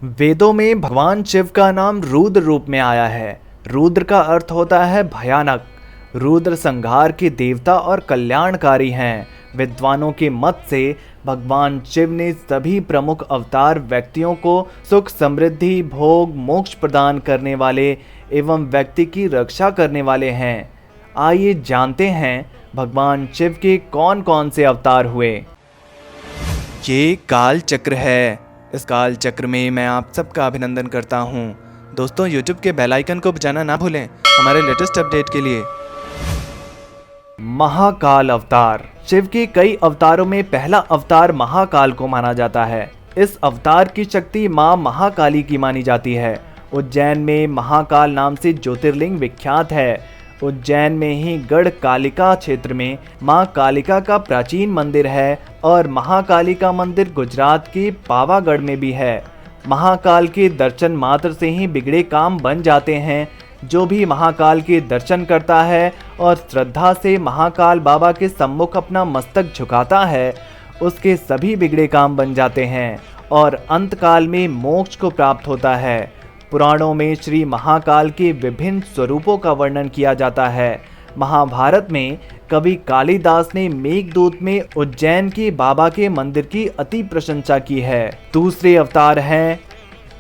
वेदों में भगवान शिव का नाम रुद्र रूप में आया है। रुद्र का अर्थ होता है भयानक। रुद्र संहार के देवता और कल्याणकारी हैं। विद्वानों के मत से भगवान शिव ने सभी प्रमुख अवतार व्यक्तियों को सुख समृद्धि भोग मोक्ष प्रदान करने वाले एवं व्यक्ति की रक्षा करने वाले हैं। आइए जानते हैं भगवान शिव के कौन कौन से अवतार हुए। ये काल चक्र है। इस काल चक्र में मैं आप सबका अभिनंदन करता हूँ। दोस्तों, YouTube के बेल आइकन को बजाना ना भूलें हमारे लेटेस्ट अपडेट के लिए। महाकाल अवतार। शिव के कई अवतारों में पहला अवतार महाकाल को माना जाता है। इस अवतार की शक्ति मां महाकाली की मानी जाती है। उज्जैन में महाकाल नाम से ज्योतिर्लिंग विख्यात है। उज्जैन में ही गढ़ कालिका क्षेत्र में मां कालिका का प्राचीन मंदिर है और महाकाली का मंदिर गुजरात के पावागढ़ में भी है। महाकाल के दर्शन मात्र से ही बिगड़े काम बन जाते हैं। जो भी महाकाल के दर्शन करता है और श्रद्धा से महाकाल बाबा के सम्मुख अपना मस्तक झुकाता है, उसके सभी बिगड़े काम बन जाते हैं और अंतकाल में मोक्ष को प्राप्त होता है। पुराणों में श्री महाकाल के विभिन्न स्वरूपों का वर्णन किया जाता है। महाभारत में कवि कालिदास ने मेघदूत में उज्जैन के बाबा के मंदिर की अति प्रशंसा की है। दूसरे अवतार हैं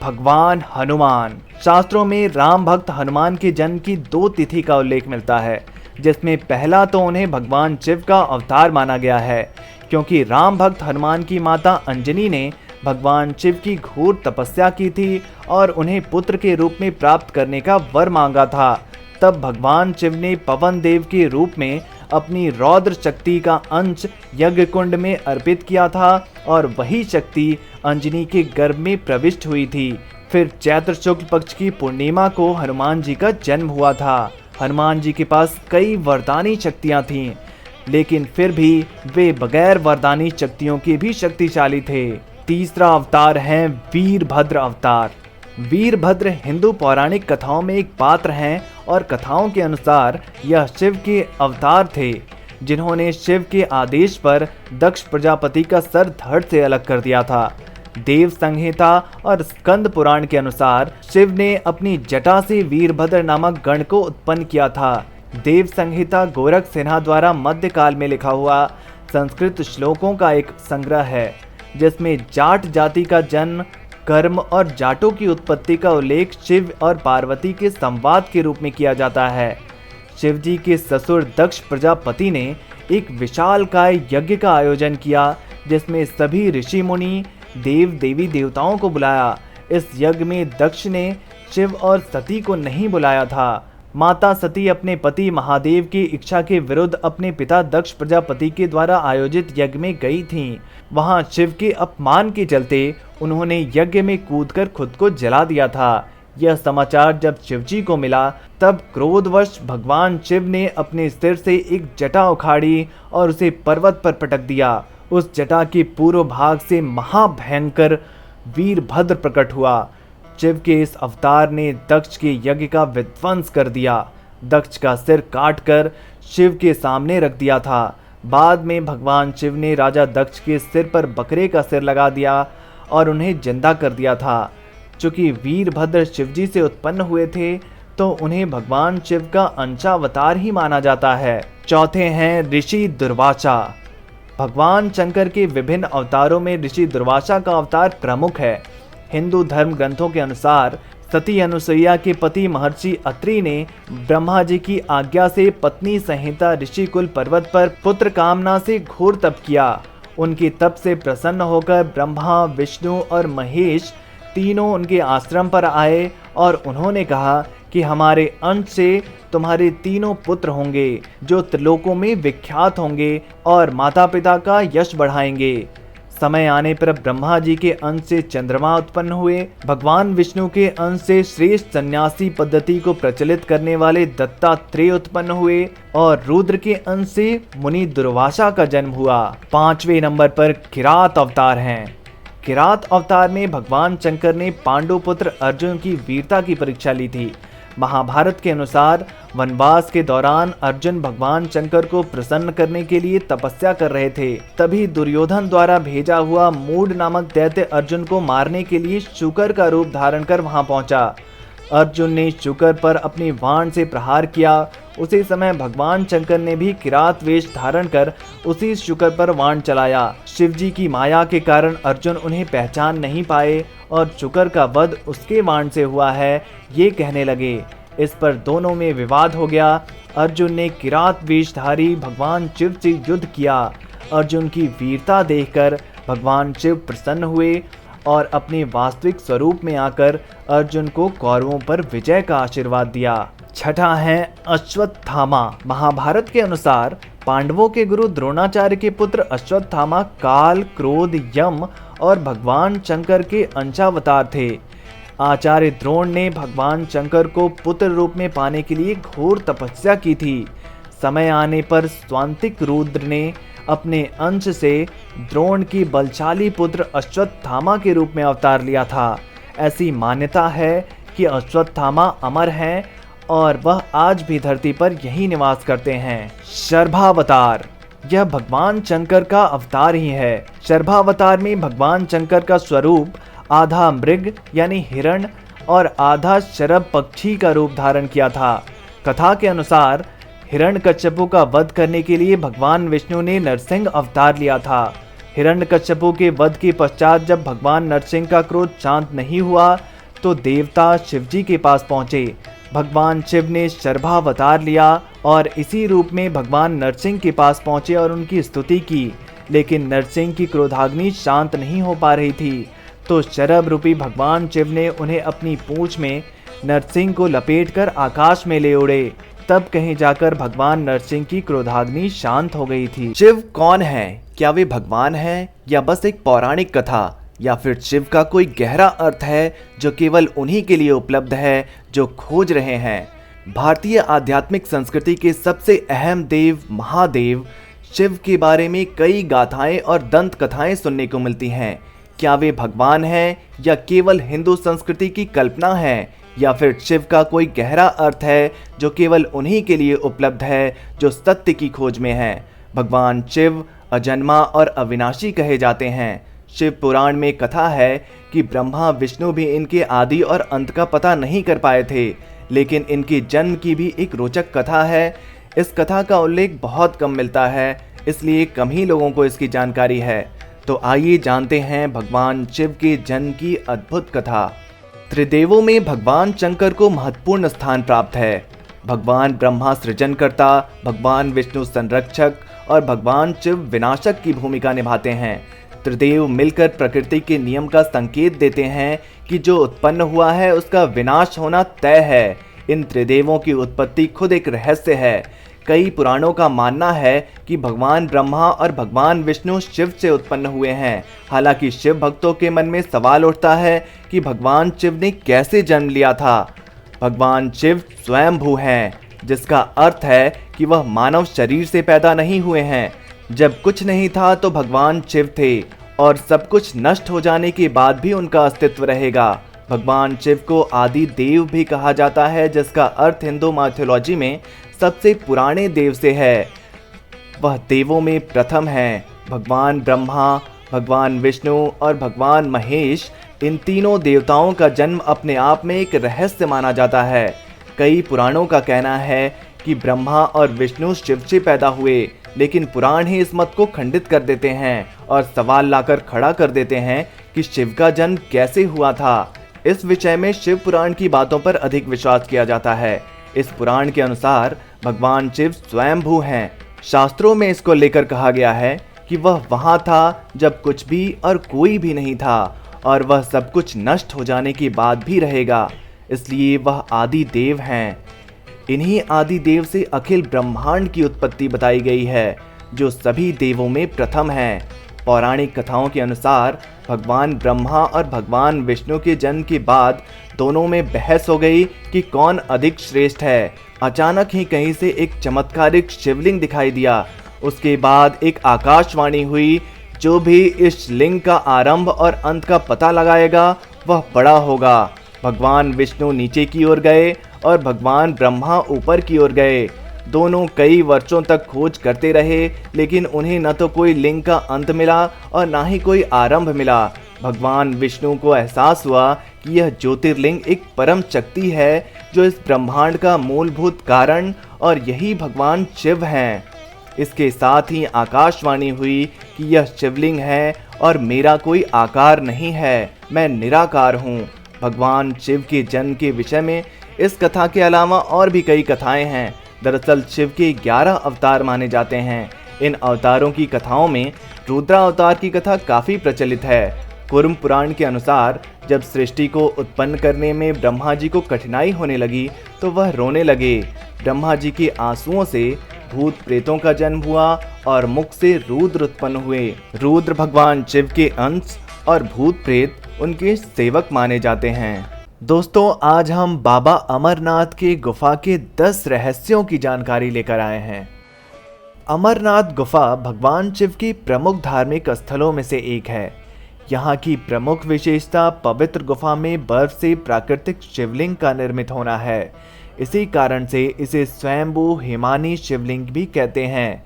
भगवान हनुमान। शास्त्रों में राम भक्त हनुमान के जन्म की 2 तिथि का उल्लेख मिलता है, जिसमें पहला तो उन्हें भगवान शिव का अवतार माना गया है, क्योंकि राम भक्त हनुमान की माता अंजनी ने भगवान शिव की घोर तपस्या की थी और उन्हें पुत्र के रूप में प्राप्त करने का वर मांगा था। तब भगवान शिव ने पवन देव के रूप में अपनी रौद्र शक्ति का अंश यज्ञ कुंड में अर्पित किया था और वही शक्ति अंजनी के गर्भ में प्रविष्ट हुई थी। फिर चैत्र शुक्ल पक्ष की पूर्णिमा को हनुमान जी का जन्म हुआ था। हनुमान जी के पास कई वरदानी शक्तियां थीं, लेकिन फिर भी वे बगैर वरदानी शक्तियों के भी शक्तिशाली थे। तीसरा अवतार है वीरभद्र अवतार। वीरभद्र हिंदू पौराणिक कथाओं में एक पात्र हैं और कथाओं के अनुसार यह शिव के अवतार थे, जिन्होंने शिव के आदेश पर दक्ष प्रजापति का सर धड़ से अलग कर दिया था। देव संहिता और स्कंद पुराण के अनुसार शिव ने अपनी जटा से वीरभद्र नामक गण को उत्पन्न किया था। देव संहिता गोरख सिन्हा द्वारा मध्यकाल में लिखा हुआ संस्कृत श्लोकों का एक संग्रह है, जिसमें जाट जाति का जन्म कर्म और जाटों की उत्पत्ति का उल्लेख शिव और पार्वती के संवाद के रूप में किया जाता है। शिव जी के ससुर दक्ष प्रजापति ने एक विशालकाय यज्ञ का आयोजन किया, जिसमें सभी ऋषि मुनि देव देवी देवताओं को बुलाया। इस यज्ञ में दक्ष ने शिव और सती को नहीं बुलाया था। माता सती अपने पति महादेव की इच्छा के विरुद्ध अपने पिता दक्ष प्रजापति के द्वारा आयोजित यज्ञ में गई थीं। वहां शिव के अपमान के चलते उन्होंने यज्ञ में कूदकर खुद को जला दिया था। यह समाचार जब शिवजी को मिला, तब क्रोधवश भगवान शिव ने अपने सिर से एक जटा उखाड़ी और उसे पर्वत पर पटक दिया। उस जटा के पूर्व भाग से महाभयंकर वीरभद्र प्रकट हुआ। शिव के इस अवतार ने दक्ष के यज्ञ का विध्वंस कर दिया। दक्ष का सिर काटकर शिव के सामने रख दिया था। बाद में भगवान शिव ने राजा दक्ष के सिर पर बकरे का सिर लगा दिया और उन्हें जिंदा कर दिया था। चूंकि वीरभद्र शिवजी से उत्पन्न हुए थे, तो उन्हें भगवान शिव का अंशावतार ही माना जाता है। चौथे हैं ऋषि दुर्वासा। भगवान शंकर के विभिन्न अवतारों में ऋषि दुर्वासा का अवतार प्रमुख है। हिंदू धर्म ग्रंथों के अनुसार सती अनुसुईया के पति महर्षि अत्रि ने ब्रह्मा जी की आज्ञा से पत्नी संहिता ऋषिकुल पर्वत पर पुत्र कामना से घोर तप किया। उनके तप से प्रसन्न होकर ब्रह्मा विष्णु और महेश तीनों उनके आश्रम पर आए और उन्होंने कहा कि हमारे अंश से तुम्हारे तीनों पुत्र होंगे, जो त्रिलोकों में विख्यात होंगे और माता पिता का यश बढ़ाएंगे। समय आने पर ब्रह्मा जी के अंश से चंद्रमा उत्पन्न हुए। भगवान विष्णु के अंश से श्रेष्ठ सन्यासी पद्धति को प्रचलित करने वाले दत्तात्रेय उत्पन्न हुए और रुद्र के अंश से मुनि दुर्वासा का जन्म हुआ। 5वें नंबर पर किरात अवतार हैं। किरात अवतार में भगवान शंकर ने पांडु पुत्र अर्जुन की वीरता की परीक्षा ली थी। महाभारत के अनुसार वनवास के दौरान अर्जुन भगवान शंकर को प्रसन्न करने के लिए तपस्या कर रहे थे। तभी दुर्योधन द्वारा भेजा हुआ मूढ़ नामक दैत्य अर्जुन को मारने के लिए शुकर का रूप धारण कर वहां पहुंचा। अर्जुन ने शुकर पर अपनी बाण से प्रहार किया। उसी समय भगवान शंकर ने भी किरात वेश धारण कर उसी शुकर पर बाण चलाया। शिवजी की माया के कारण अर्जुन उन्हें पहचान नहीं पाए और शुकर का वध उसके बाण से हुआ है, ये कहने लगे। इस पर दोनों में विवाद हो गया। अर्जुन ने किरात वेशधारी भगवान शिव से युद्ध किया। अर्जुन की वीरता देखकर भगवान शिव प्रसन्न हुए और अपने वास्तविक स्वरूप में आकर अर्जुन को कौरवों पर विजय का आशीर्वाद दिया। छठा है अश्वत्थामा। महाभारत के अनुसार पांडवों के गुरु द्रोणाचार्य के पुत्र अश्वत्थामा काल, क्रोध, यम और भगवान शंकर के अंशावतार थे। आचार्य द्रोण ने भगवान शंकर को पुत्र रूप में पाने के लिए घोर तपस्या की थी। समय आने पर स्वांतिक रुद्र ने अपने अंश से द्रोण की बलशाली पुत्र अश्वत्थामा के रूप में अवतार लिया था। ऐसी मान्यता है कि अश्वत्थामा अमर हैं और वह आज भी धरती पर यही निवास करते हैं। शर्भावतार, यह भगवान शंकर का अवतार ही है। शर्भावतार में भगवान शंकर का स्वरूप आधा मृग यानी हिरण और आधा शरभ पक्षी का रूप धारण किया था। कथा के अनुसार हिरण्यकश्यपु का वध करने के लिए भगवान विष्णु ने नरसिंह अवतार लिया था। हिरण्यकश्यपु के वध के पश्चात जब भगवान नरसिंह का क्रोध शांत नहीं हुआ तो देवता शिवजी के पास पहुंचे। भगवान शिव ने शर्भावतार लिया और इसी रूप में भगवान नरसिंह के पास पहुंचे और उनकी स्तुति की। लेकिन नरसिंह की क्रोधाग्नि शांत नहीं हो पा रही थी, तो शरभ रूपी भगवान शिव ने उन्हें अपनी पूंछ में नरसिंह को लपेटकर आकाश में ले उड़े। तब कहीं जाकर भगवान नरसिंह की क्रोधाग्नि शांत हो गई थी। शिव कौन है? क्या वे भगवान हैं या बस एक पौराणिक कथा, या फिर शिव का कोई गहरा अर्थ है जो केवल उन्हीं के लिए उपलब्ध है जो खोज रहे हैं? भारतीय आध्यात्मिक संस्कृति के सबसे अहम देव महादेव शिव के बारे में कई गाथाएं और दंत कथाएं सुनने को मिलती हैं। क्या वे भगवान हैं या केवल हिंदू संस्कृति की कल्पना है, या फिर शिव का कोई गहरा अर्थ है जो केवल उन्हीं के लिए उपलब्ध है जो सत्य की खोज में हैं? भगवान शिव अजन्मा और अविनाशी कहे जाते हैं। शिव पुराण में कथा है कि ब्रह्मा विष्णु भी इनके आदि और अंत का पता नहीं कर पाए थे, लेकिन इनके जन्म की भी एक रोचक कथा है। इस कथा का उल्लेख बहुत कम मिलता है, इसलिए कम ही लोगों को इसकी जानकारी है। तो आइए जानते हैं भगवान शिव के जन्म की अद्भुत कथा। त्रिदेवों में भगवान शंकर को महत्वपूर्ण स्थान प्राप्त है। भगवान ब्रह्मा सृजनकर्ता, भगवान विष्णु संरक्षक और भगवान शिव विनाशक की भूमिका निभाते हैं। त्रिदेव मिलकर प्रकृति के नियम का संकेत देते हैं कि जो उत्पन्न हुआ है उसका विनाश होना तय है। इन त्रिदेवों की उत्पत्ति खुद एक रहस्य है। कई पुराणों का मानना है कि भगवान ब्रह्मा और भगवान विष्णु शिव से उत्पन्न हुए हैं। हालांकि शिव भक्तों के मन में सवाल उठता है कि भगवान शिव ने कैसे जन्म लिया था। भगवान शिव स्वयंभू हैं, जिसका अर्थ है कि वह मानव शरीर से पैदा नहीं हुए हैं। जब कुछ नहीं था तो भगवान शिव थे और सब कुछ नष्ट हो जाने के बाद भी उनका अस्तित्व रहेगा। भगवान शिव को आदि देव भी कहा जाता है, जिसका अर्थ हिंदू माइथोलॉजी में सबसे पुराने देव से है। वह देवों में प्रथम हैं। भगवान ब्रह्मा, भगवान विष्णु और भगवान महेश, इन तीनों देवताओं का जन्म अपने आप में एक रहस्य माना जाता है। कई पुराणों का कहना है कि ब्रह्मा और विष्णु शिव से पैदा हुए, लेकिन पुराण ही इस मत को खंडित कर देते हैं और सवाल लाकर खड़ा कर देते हैं कि शिव का जन्म कैसे हुआ था। इस विषय में शिव पुराण की बातों पर अधिक विश्वास किया जाता है। इस पुराण के अनुसार भगवान शिव स्वयंभू हैं। शास्त्रों में इसको लेकर कहा गया है कि वह वहाँ था जब कुछ भी और कोई भी नहीं था, और वह सब कुछ नष्ट हो जाने के बाद भी रहेगा, इसलिए वह आदि देव हैं। इन्हीं आदि देव से अखिल ब्रह्मांड की उत्पत्ति बताई गई है, जो सभी देवों में प्रथम हैं। पौराणिक कथाओं के अनुसार भगवान ब्रह्मा और भगवान विष्णु के जन्म के बाद दोनों में बहस हो गई कि कौन अधिक श्रेष्ठ है। अचानक ही कहीं से एक चमत्कारिक शिवलिंग दिखाई दिया। उसके बाद एक आकाशवाणी हुई, जो भी इस लिंग का आरंभ और अंत का पता लगाएगा वह बड़ा होगा। भगवान विष्णु नीचे की ओर गए और भगवान ब्रह्मा ऊपर की ओर गए। दोनों कई वर्षों तक खोज करते रहे, लेकिन उन्हें न तो कोई लिंग का अंत मिला और ना ही कोई आरंभ मिला। भगवान विष्णु को एहसास हुआ कि यह ज्योतिर्लिंग एक परम शक्ति है जो इस ब्रह्मांड का मूलभूत कारण, और यही भगवान शिव हैं। इसके साथ ही आकाशवाणी हुई कि यह शिवलिंग है और मेरा कोई आकार नहीं है, मैं निराकार हूँ। भगवान शिव के जन्म के विषय में इस कथा के अलावा और भी कई कथाएं हैं। दरअसल शिव के 11 अवतार माने जाते हैं। इन अवतारों की कथाओं में रुद्रावतार की कथा काफ़ी प्रचलित है। कूर्म पुराण के अनुसार जब सृष्टि को उत्पन्न करने में ब्रह्मा जी को कठिनाई होने लगी तो वह रोने लगे। ब्रह्मा जी के आंसुओं से भूत प्रेतों का जन्म हुआ और मुख से रुद्र उत्पन्न हुए। रुद्र भगवान शिव के अंश और भूत प्रेत उनके सेवक माने जाते हैं। दोस्तों, आज हम बाबा अमरनाथ के गुफा के 10 रहस्यों की जानकारी लेकर आए हैं। अमरनाथ गुफा भगवान शिव की प्रमुख धार्मिक स्थलों में से एक है। यहाँ की प्रमुख विशेषता पवित्र गुफा में बर्फ से प्राकृतिक शिवलिंग का निर्मित होना है। इसी कारण से इसे स्वयंभू हिमानी शिवलिंग भी कहते हैं।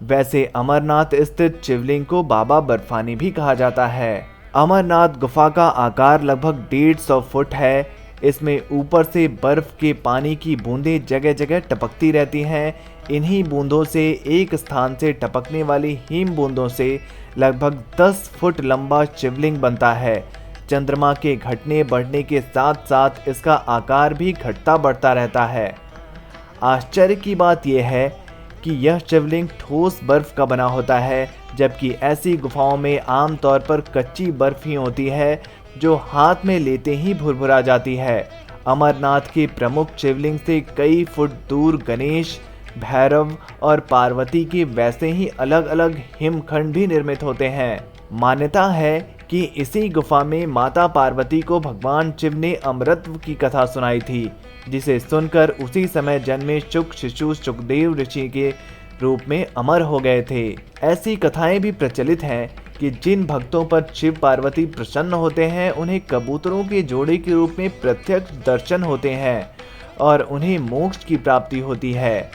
वैसे अमरनाथ स्थित शिवलिंग को बाबा बर्फानी भी कहा जाता है। अमरनाथ गुफा का आकार लगभग 150 फुट है। इसमें ऊपर से बर्फ के पानी की बूंदें जगह जगह टपकती रहती हैं। इन्हीं बूंदों से एक स्थान से टपकने वाली हिम बूंदों से लगभग 10 फुट लंबा शिवलिंग बनता है। चंद्रमा के घटने बढ़ने के साथ साथ इसका आकार भी घटता बढ़ता रहता है। आश्चर्य की बात यह है कि यह शिवलिंग ठोस बर्फ का बना होता है, जबकि ऐसी गुफाओं में आमतौर पर कच्ची बर्फ ही होती है जो हाथ में लेते ही भुरभुरा जाती है। अमरनाथ के प्रमुख शिवलिंग से कई फुट दूर गणेश, भैरव और पार्वती के वैसे ही अलग अलग हिमखंड भी निर्मित होते हैं। मान्यता है कि इसी गुफा में माता पार्वती को भगवान शिव ने अमृतत्व की कथा सुनाई थी, जिसे सुनकर उसी समय जन्मे शुक शिशु सुखदेव ऋषि के रूप में अमर हो गए थे। ऐसी कथाएं भी प्रचलित हैं कि जिन भक्तों पर शिव पार्वती प्रसन्न होते हैं उन्हें कबूतरों के जोड़े के रूप में प्रत्यक्ष दर्शन होते हैं और उन्हें मोक्ष की प्राप्ति होती है।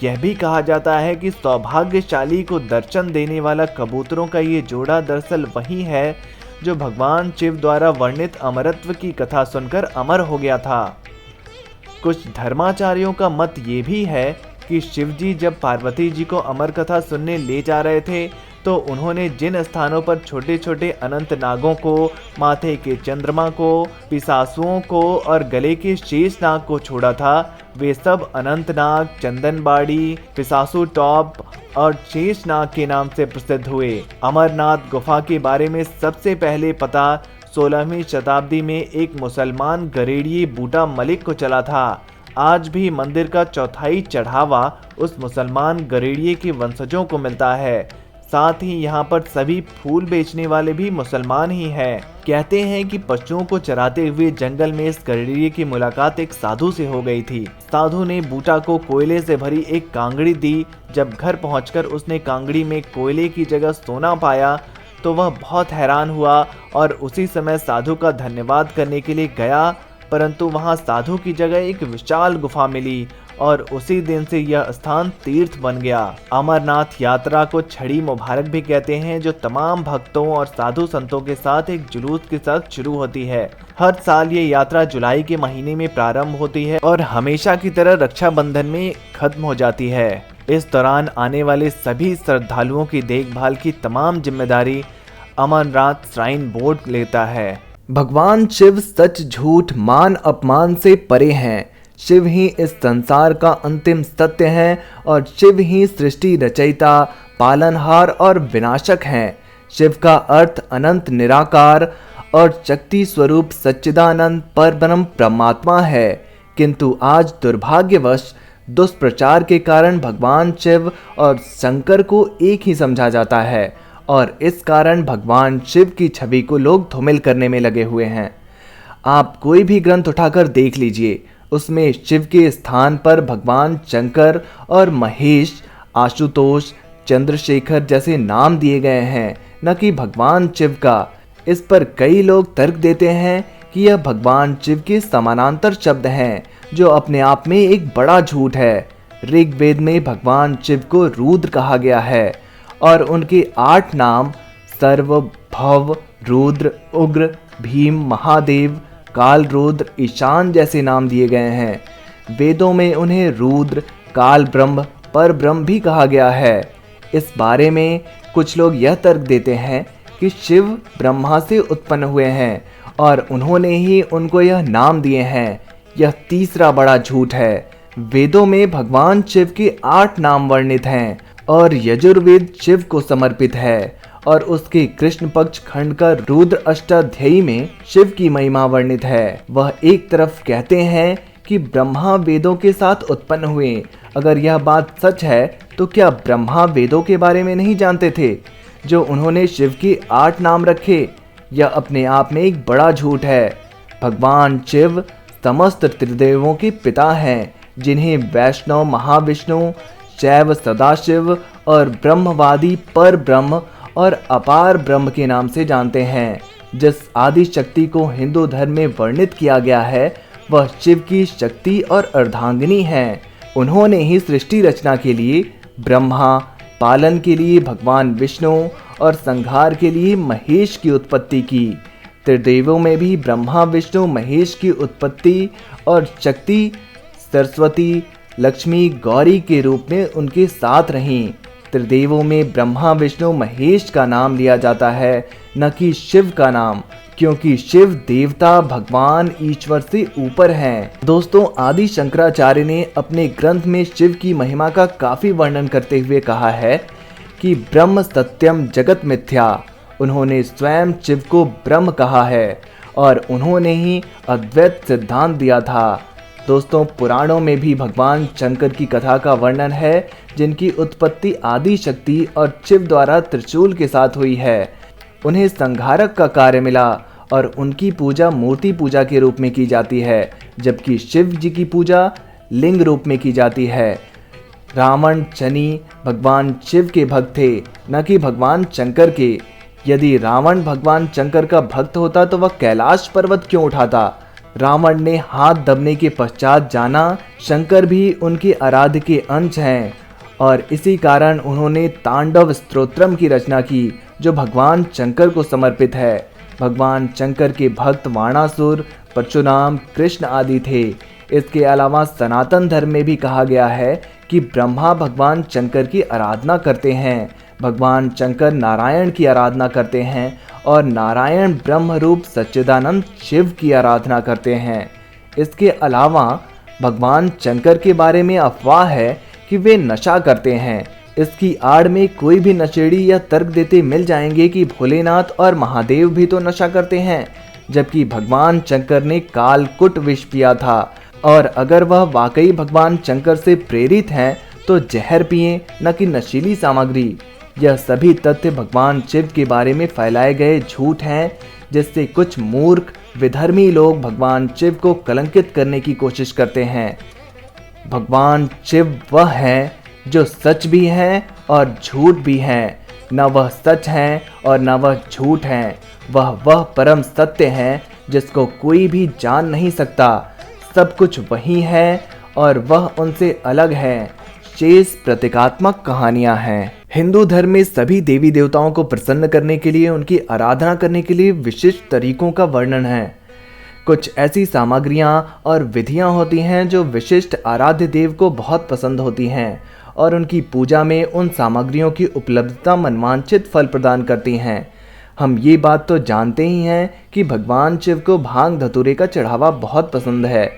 यह भी कहा जाता है कि सौभाग्यशाली को दर्शन देने वाला कबूतरों का ये जोड़ा दरअसल वही है जो भगवान शिव द्वारा वर्णित अमरत्व की कथा सुनकर अमर हो गया था। कुछ धर्माचार्यों का मत ये भी है कि शिवजी जब पार्वती जी को अमर कथा सुनने ले जा रहे थे तो उन्होंने जिन स्थानों पर छोटे छोटे अनंत नागों को, माथे के चंद्रमा को, पिशाचुओं को और गले के शेष नाग को छोड़ा था, वे सब अनंतनाग, चंदनबाड़ी, पिशाचु टॉप और शेष नाग के नाम से प्रसिद्ध हुए। अमरनाथ गुफा के बारे में सबसे पहले पता 16वीं शताब्दी में एक मुसलमान गरेड़िए बूटा मलिक को चला था। आज भी मंदिर का चौथाई चढ़ावा उस मुसलमान गरेड़िए के वंशजों को मिलता है। साथ ही यहाँ पर सभी फूल बेचने वाले भी मुसलमान ही हैं। कहते हैं कि पशुओं को चराते हुए जंगल में इस गरेड़िए की मुलाकात एक साधु से हो गई थी। साधु ने बूटा को कोयले से भरी एक कांगड़ी दी। जब घर पहुंचकर उसने कांगड़ी में कोयले की जगह सोना पाया तो वह बहुत हैरान हुआ और उसी समय साधु का धन्यवाद करने के लिए गया, परंतु वहां साधु की जगह एक विशाल गुफा मिली और उसी दिन से यह स्थान तीर्थ बन गया। अमरनाथ यात्रा को छड़ी मुबारक भी कहते हैं, जो तमाम भक्तों और साधु संतों के साथ एक जुलूस के साथ शुरू होती है। हर साल ये यात्रा जुलाई के महीने में प्रारंभ होती है और हमेशा की तरह रक्षाबंधन में खत्म हो जाती है। इस दौरान आने वाले सभी श्रद्धालुओं की देखभाल की तमाम जिम्मेदारी अमरनाथ श्राइन बोर्ड लेता है। भगवान शिव सच झूठ मान अपमान से परे हैं। शिव ही इस संसार का अंतिम सत्य है और शिव ही सृष्टि रचयिता, पालनहार और विनाशक हैं। शिव का अर्थ अनंत निराकार और शक्ति स्वरूप सच्चिदानंद परब्रह्म परमात्मा है, किंतु आज दुर्भाग्यवश दुष्प्रचार के कारण भगवान शिव और शंकर को एक ही समझा जाता है और इस कारण भगवान शिव की छवि को लोग धूमिल करने में लगे हुए हैं। आप कोई भी ग्रंथ उठाकर देख लीजिए, उसमें शिव के स्थान पर भगवान शंकर और महेश, आशुतोष, चंद्रशेखर जैसे नाम दिए गए हैं, न कि भगवान शिव का। इस पर कई लोग तर्क देते हैं कि यह भगवान शिव के समानांतर शब्द हैं, जो अपने आप में एक बड़ा झूठ है। ऋग्वेद में भगवान शिव को रुद्र कहा गया है और उनके 8 नाम सर्व, भव, रुद्र, उग्र, भीम, महादेव, काल रुद्र, ईशान जैसे नाम दिए गए हैं। वेदों में उन्हें रुद्र, काल ब्रह्म, पर ब्रह्म भी कहा गया है। इस बारे में कुछ लोग यह तर्क देते हैं कि शिव ब्रह्मा से उत्पन्न हुए हैं और उन्होंने ही उनको यह नाम दिए हैं। यह तीसरा बड़ा झूठ है। वेदों में भगवान शिव के 8 नाम वर्णित हैं और यजुर्वेद शिव को समर्पित है और उसके कृष्ण पक्ष खंड का रुद्र अष्टाध्यायी में शिव की महिमा वर्णित है। वह एक तरफ कहते हैं कि ब्रह्मा वेदों के साथ उत्पन्न हुए। अगर यह बात सच है तो क्या ब्रह्मा वेदों के बारे में नहीं जानते थे, जो उन्होंने शिव के 8 नाम रखे? यह अपने आप में एक बड़ा झूठ है। भगवान शिव समस्त त्रिदेवों के पिता हैं, जिन्हें वैष्णव महाविष्णु, शैव सदाशिव और ब्रह्मवादी पर ब्रह्म और अपार ब्रह्म के नाम से जानते हैं। जिस आदि शक्ति को हिंदू धर्म में वर्णित किया गया है वह शिव की शक्ति और अर्धांगिनी है। उन्होंने ही सृष्टि रचना के लिए ब्रह्मा, पालन के लिए भगवान विष्णु और संहार के लिए महेश की उत्पत्ति की। त्रिदेवों में भी ब्रह्मा, विष्णु, महेश की उत्पत्ति और शक्ति सरस्वती, लक्ष्मी, गौरी के रूप में उनके साथ रहीं। त्रिदेवों में ब्रह्मा, विष्णु, महेश का नाम लिया जाता है, न कि शिव का नाम, क्योंकि शिव देवता, भगवान, ईश्वर से ऊपर हैं। दोस्तों, आदि शंकराचार्य ने अपने ग्रंथ में शिव की महिमा का काफी वर्णन करते हुए कहा है कि ब्रह्म सत्यम जगत मिथ्या। उन्होंने स्वयं शिव को ब्रह्म कहा है और उन्होंने ही अद्वैत सिद्धांत दिया था। दोस्तों, पुराणों में भी भगवान शंकर की कथा का वर्णन है, जिनकी उत्पत्ति आदि शक्ति और शिव द्वारा त्रिशूल के साथ हुई है। उन्हें संहारक का कार्य मिला और उनकी पूजा मूर्ति पूजा के रूप में की जाती है, जबकि शिव जी की पूजा लिंग रूप में की जाती है। रावण, शनि भगवान शिव के भक्त थे, न कि भगवान शंकर के। यदि रावण भगवान शंकर का भक्त होता तो वह कैलाश पर्वत क्यों उठाता? रावण ने हाथ दबने के पश्चात जाना शंकर भी उनके आराध्य के अंश हैं और इसी कारण उन्होंने तांडव स्तोत्रम की रचना की, जो भगवान शंकर को समर्पित है। भगवान शंकर के भक्त वाणासुर, परशुराम, कृष्ण आदि थे। इसके अलावा सनातन धर्म में भी कहा गया है कि ब्रह्मा भगवान शंकर की आराधना करते हैं, भगवान शंकर नारायण की आराधना करते हैं और नारायण ब्रह्म रूप सच्चिदानंद शिव की आराधना करते हैं। इसके अलावा भगवान शंकर के बारे में अफवाह है कि वे नशा करते हैं। इसकी आड़ में कोई भी नशेड़ी यह तर्क देते मिल जाएंगे कि भोलेनाथ और महादेव भी तो नशा करते हैं, जबकि भगवान शंकर ने कालकुट विष पिया था और अगर वह वाकई भगवान शंकर से प्रेरित हैं तो जहर पिए, न कि नशीली सामग्री। यह सभी तथ्य भगवान शिव के बारे में फैलाए गए झूठ हैं, जिससे कुछ मूर्ख विधर्मी लोग भगवान शिव को कलंकित करने की कोशिश करते हैं। भगवान शिव वह हैं जो सच भी हैं और झूठ भी हैं। न वह सच हैं और न वह झूठ हैं। वह परम सत्य हैं जिसको कोई भी जान नहीं सकता। सब कुछ वही है और वह उनसे अलग है। शेष प्रतीकात्मक कहानियां हैं। हिंदू धर्म में सभी देवी देवताओं को प्रसन्न करने के लिए, उनकी आराधना करने के लिए विशिष्ट तरीकों का वर्णन है। कुछ ऐसी सामग्रियां और विधियां होती हैं जो विशिष्ट आराध्य देव को बहुत पसंद होती हैं और उनकी पूजा में उन सामग्रियों की उपलब्धता मनवांछित फल प्रदान करती हैं। हम ये बात तो जानते ही हैं कि भगवान शिव को भांग धतूरे का चढ़ावा बहुत पसंद है।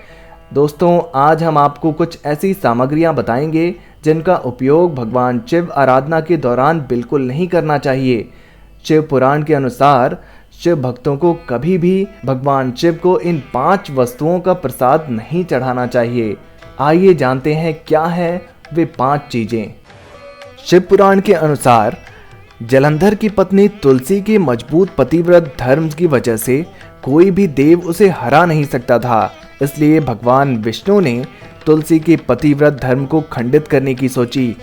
दोस्तों, आज हम आपको कुछ ऐसी सामग्रियां बताएंगे जिनका उपयोग भगवान शिव आराधना के दौरान बिल्कुल नहीं करना चाहिए। शिव पुराण के अनुसार शिव भक्तों को कभी भी भगवान शिव को इन 5 वस्तुओं का प्रसाद नहीं चढ़ाना चाहिए। आइए जानते हैं क्या है वे 5 चीजें। शिव पुराण के अनुसार जलंधर की पत्नी तुलसी के मजबूत पतिव्रत धर्म की वजह से कोई भी देव उसे हरा नहीं सकता था। इसलिए भगवान विष्णु ने तुलसी के पतिव्रत धर्म को खंडित करने की सोची।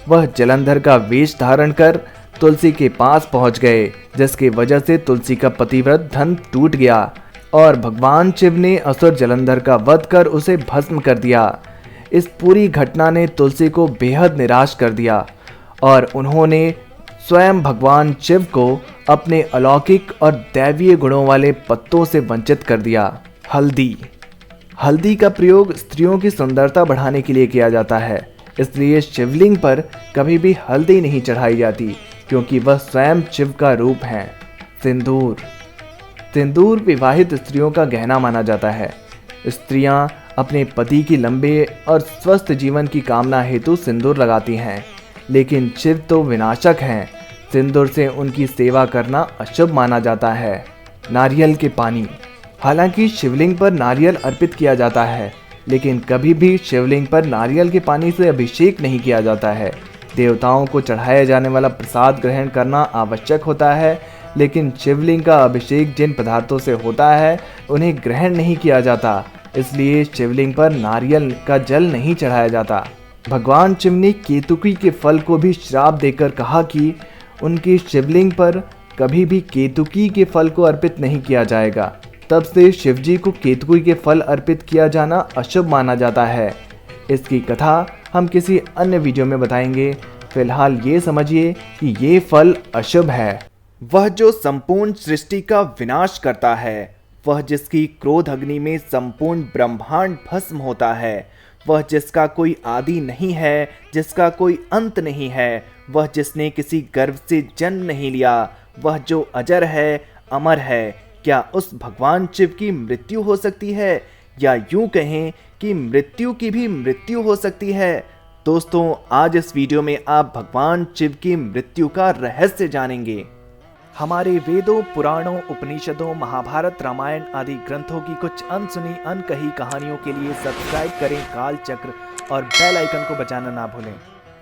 वह जलंधर का वेश धारण कर तुलसी के पास पहुंच गए, जिसकी वजह से तुलसी का पतिव्रत धर्म टूट गया। और भगवान शिव ने असुर जलंधर का वध कर उसे भस्म कर दिया। इस पूरी घटना ने तुलसी को बेहद निराश कर दिया और उन्होंने स्वयं भगवान शिव को अपने अलौकिक और दैवीय गुणों वाले पत्तों से वंचित कर दिया। हल्दी का प्रयोग स्त्रियों की सुंदरता बढ़ाने के लिए किया जाता है, इसलिए शिवलिंग पर कभी भी हल्दी नहीं चढ़ाई जाती, क्योंकि वह स्वयं शिव का रूप है। सिंदूर विवाहित स्त्रियों का गहना माना जाता है। स्त्रियां अपने पति की लंबे और स्वस्थ जीवन की कामना हेतु सिंदूर लगाती हैं, लेकिन शिव तो विनाशक हैं। सिंदूर से उनकी सेवा करना अशुभ माना जाता है। नारियल के पानी। हालांकि शिवलिंग पर नारियल अर्पित किया जाता है, लेकिन कभी भी शिवलिंग पर नारियल के पानी से अभिषेक नहीं किया जाता है। देवताओं को चढ़ाया जाने वाला प्रसाद ग्रहण करना आवश्यक होता है, लेकिन शिवलिंग का अभिषेक जिन पदार्थों से होता है उन्हें ग्रहण नहीं किया जाता, इसलिए शिवलिंग पर नारियल का जल नहीं चढ़ाया जाता। भगवान शिव ने केतुकी के फल को भी श्राप देकर कहा कि उनकी शिवलिंग पर कभी भी केतुकी के फल को अर्पित नहीं किया जाएगा। तब से शिवजी को केतुकी के फल अर्पित किया जाना अशुभ माना जाता है। इसकी कथा हम किसी अन्य वीडियो में बताएंगे। फिलहाल ये समझिए कि ये फल अशुभ है। वह जो संपूर्ण सृष्टि का विनाश करता है, वह जिसकी क्रोध अग्नि में संपूर्ण ब्रह्मांड भस्म होता है, वह जिसका कोई आदि नहीं है, जिसका कोई अंत नहीं है, वह जिसने किसी गर्भ से जन्म नहीं लिया, वह जो अजर है, अमर है। क्या उस भगवान शिव की मृत्यु हो सकती है, या यूं कहें कि मृत्यु की भी मृत्यु हो सकती है? दोस्तों, आज इस वीडियो में आप भगवान शिव की मृत्यु का रहस्य जानेंगे। हमारे वेदों, पुराणों, उपनिषदों, महाभारत, रामायण आदि ग्रंथों की कुछ अनसुनी अनकही कहानियों के लिए सब्सक्राइब करें काल चक्र और बेल आइकन को बजाना ना भूलें।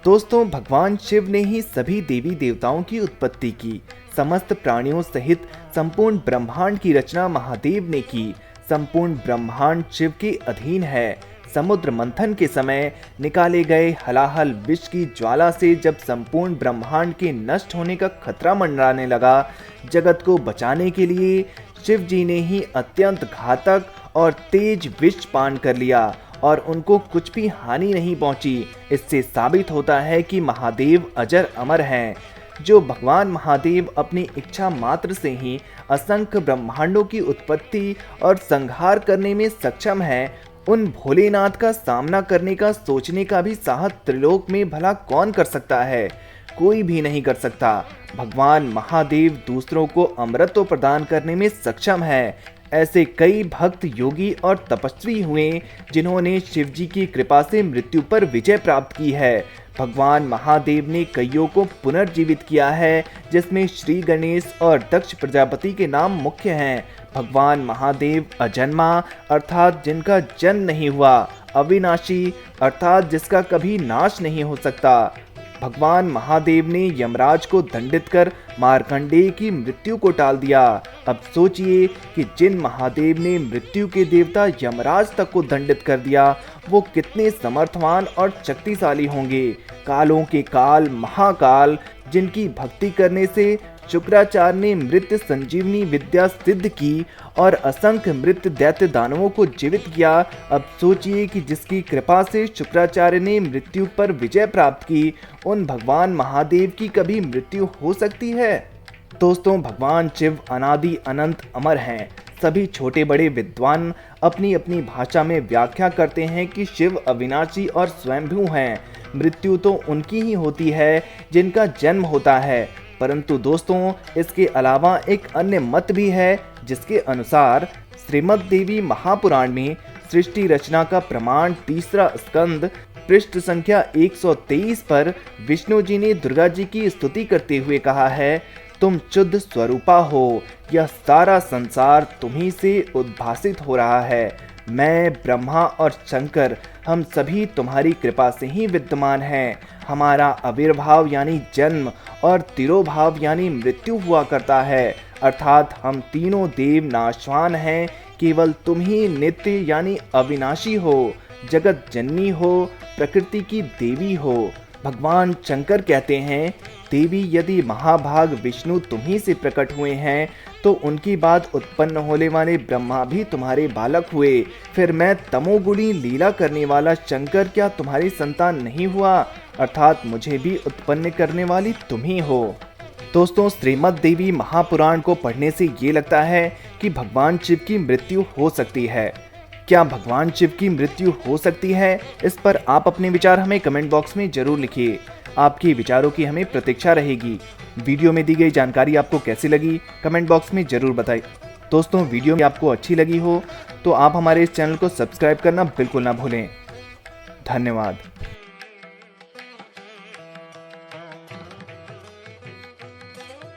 दोस्तों, भगवान शिव ने ही सभी देवी देवताओं की उत्पत्ति की। समस्त प्राणियों सहित संपूर्ण ब्रह्मांड की रचना महादेव ने की। संपूर्ण ब्रह्मांड शिव के अधीन है। समुद्र मंथन के समय निकाले गए हलाहल विष की ज्वाला से जब संपूर्ण ब्रह्मांड के नष्ट होने का खतरा मंडराने लगा, जगत को बचाने के लिए शिव जी ने ही अत्यंत घातक और तेज विष पान कर लिया और उनको कुछ भी हानि नहीं पहुंची। इससे साबित होता है कि महादेव अजर अमर हैं। जो भगवान महादेव अपनी इच्छा मात्र से ही असंख्य ब्रह्मांडों की उत्पत्ति और संहार करने में सक्षम है, उन भोलेनाथ का सामना करने का सोचने का भी साहस त्रिलोक में भला कौन कर सकता है? कोई भी नहीं कर सकता। भगवान महादेव दूसरों को अमृत प्रदान करने में सक्षम है। ऐसे कई भक्त, योगी और तपस्वी हुए जिन्होंने शिव जी की कृपा से मृत्यु पर विजय प्राप्त की है। भगवान महादेव ने कईयों को पुनर्जीवित किया है, जिसमें श्री गणेश और दक्ष प्रजापति के नाम मुख्य हैं। भगवान महादेव अजन्मा अर्थात जिनका जन्म नहीं हुआ, अविनाशी अर्थात जिसका कभी नाश नहीं हो सकता। भगवान महादेव ने यमराज को दंडित कर मार्कंडेय की मृत्यु को टाल दिया। अब सोचिए कि जिन महादेव ने मृत्यु के देवता यमराज तक को दंडित कर दिया, वो कितने समर्थवान और शक्तिशाली होंगे। कालों के काल महाकाल, जिनकी भक्ति करने से शुक्राचार्य ने मृत्यु संजीवनी विद्या सिद्ध की और असंख्य मृत्यु दैत्य दानवों को जीवित किया। अब सोचिए कि जिसकी कृपा से शुक्राचार्य ने मृत्यु पर विजय प्राप्त की, उन भगवान महादेव की कभी मृत्यु हो सकती है? दोस्तों, भगवान शिव अनादि अनंत अमर हैं। सभी छोटे बड़े विद्वान अपनी अपनी भाषा में व्याख्या करते हैं कि शिव अविनाशी और स्वयंभू हैं। मृत्यु तो उनकी ही होती है जिनका जन्म होता है। परंतु दोस्तों, इसके अलावा एक अन्य मत भी है, जिसके अनुसार श्रीमद् देवी महापुराण में सृष्टि रचना का प्रमाण 3रा स्कंद पृष्ठ संख्या 123 पर विष्णु जी ने दुर्गा जी की स्तुति करते हुए कहा है, तुम शुद्ध स्वरूपा हो, यह सारा संसार तुम्ही से उद्भासित हो रहा है। मैं, ब्रह्मा और शंकर, हम सभी तुम्हारी कृपा से ही विद्यमान हैं। हमारा आविर्भाव यानी जन्म और तिरोभाव यानी मृत्यु हुआ करता है, अर्थात हम तीनों देव नाशवान हैं। केवल तुम ही नित्य यानी अविनाशी हो, जगत जननी हो, प्रकृति की देवी हो। भगवान शंकर कहते हैं देवी यदि महाभाग विष्णु तुम्ही से प्रकट हुए हैं तो उनकी बाद उत्पन्न होने वाले ब्रह्मा भी तुम्हारे बालक हुए, फिर मैं तमोगुणी लीला करने वाला शंकर क्या तुम्हारी संतान नहीं हुआ, अर्थात मुझे भी उत्पन्न करने वाली तुम ही हो। दोस्तों, श्रीमद् देवी महापुराण को पढ़ने से ये लगता है कि भगवान शिव की मृत्यु हो सकती है। क्या भगवान शिव की मृत्यु हो सकती है? इस पर आप अपने विचार हमें कमेंट बॉक्स में जरूर लिखिए। आपके विचारों की हमें प्रतीक्षा रहेगी। वीडियो में दी गई जानकारी आपको कैसी लगी कमेंट बॉक्स में जरूर बताइए। दोस्तों, वीडियो में आपको अच्छी लगी हो तो आप हमारे इस चैनल को सब्सक्राइब करना बिल्कुल ना भूलें। धन्यवाद।